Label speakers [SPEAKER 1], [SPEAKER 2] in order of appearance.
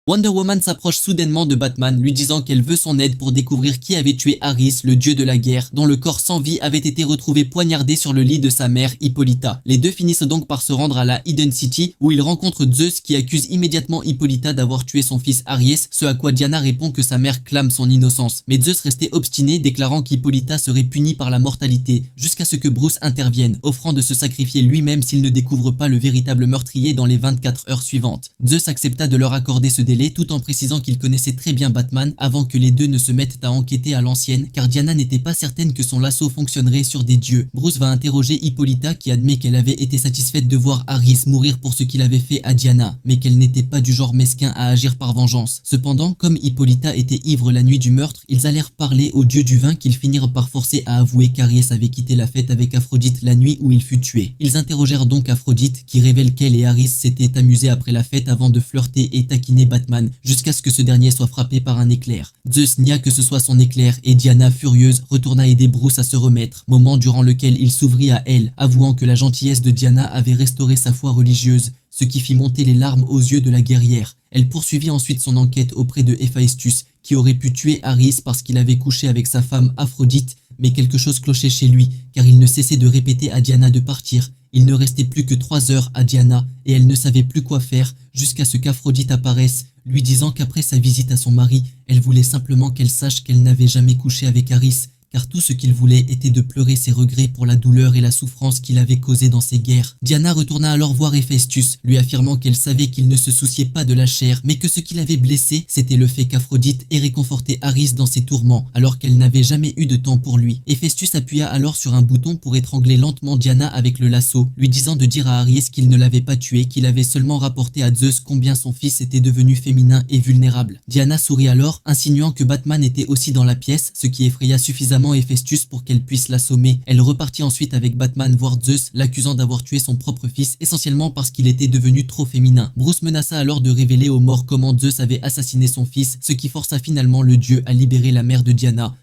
[SPEAKER 1] Wonder Woman s'approche soudainement de Batman, lui disant qu'elle veut son aide pour découvrir qui avait tué Aris, le dieu de la guerre, dont le corps sans vie avait été retrouvé poignardé sur le lit de sa mère, Hippolyta. Les deux finissent donc par se rendre à la Hidden City, où ils rencontrent Zeus qui accuse immédiatement Hippolyta d'avoir tué son fils Aries, ce à quoi Diana répond que sa mère clame son innocence. Mais Zeus restait obstiné, déclarant qu'Hippolyta serait puni par la mortalité, jusqu'à ce que Bruce intervienne, offrant de se sacrifier lui-même s'il ne découvre pas le véritable meurtrier dans les 24 heures suivantes. Zeus accepta de leur accorder ce délai tout en précisant qu'il connaissait très bien Batman avant que les deux ne se mettent à enquêter à l'ancienne, car Diana n'était pas certaine que son lasso fonctionnerait sur des dieux. Bruce va interroger Hippolyta qui admet qu'elle avait été satisfaite de voir Aris mourir pour ce qu'il avait fait à Diana, mais qu'elle n'était pas du genre mesquin à agir par vengeance. Cependant, comme Hippolyta était ivre la nuit du meurtre, ils allèrent parler au dieu du vin qu'ils finirent par forcer à avouer qu'Aries avait quitté la fête avec Aphrodite la nuit où il fut tué. Ils interrogèrent donc Aphrodite qui révèle qu'elle et Aris s'étaient amusés après la fête avant de flirter et taquiner Batman, jusqu'à ce que ce dernier soit frappé par un éclair. Zeus nia que ce soit son éclair et Diana, furieuse, retourna aider Bruce à se remettre, moment durant lequel il s'ouvrit à elle, avouant que la gentillesse de Diana avait restauré sa foi religieuse, ce qui fit monter les larmes aux yeux de la guerrière. Elle poursuivit ensuite son enquête auprès de Héphaïstus, qui aurait pu tuer Aris parce qu'il avait couché avec sa femme Aphrodite, mais quelque chose clochait chez lui, car il ne cessait de répéter à Diana de partir. Il ne restait plus que 3 heures à Diana, et elle ne savait plus quoi faire, jusqu'à ce qu'Aphrodite apparaisse, lui disant qu'après sa visite à son mari, elle voulait simplement qu'elle sache qu'elle n'avait jamais couché avec Aris, car tout ce qu'il voulait était de pleurer ses regrets pour la douleur et la souffrance qu'il avait causée dans ses guerres. Diana retourna alors voir Héphaïstus, lui affirmant qu'elle savait qu'il ne se souciait pas de la chair, mais que ce qui l'avait blessé, c'était le fait qu'Aphrodite ait réconforté Aris dans ses tourments, alors qu'elle n'avait jamais eu de temps pour lui. Héphaïstus appuya alors sur un bouton pour étrangler lentement Diana avec le lasso, lui disant de dire à Aris qu'il ne l'avait pas tué, qu'il avait seulement rapporté à Zeus combien son fils était devenu féminin et vulnérable. Diana sourit alors, insinuant que Batman était aussi dans la pièce, ce qui effraya suffisamment Héphaïstus pour qu'elle puisse l'assommer. Elle repartit ensuite avec Batman voir Zeus, l'accusant d'avoir tué son propre fils, essentiellement parce qu'il était devenu trop féminin. Bruce menaça alors de révéler aux morts comment Zeus avait assassiné son fils, ce qui força finalement le dieu à libérer la mère de Diana.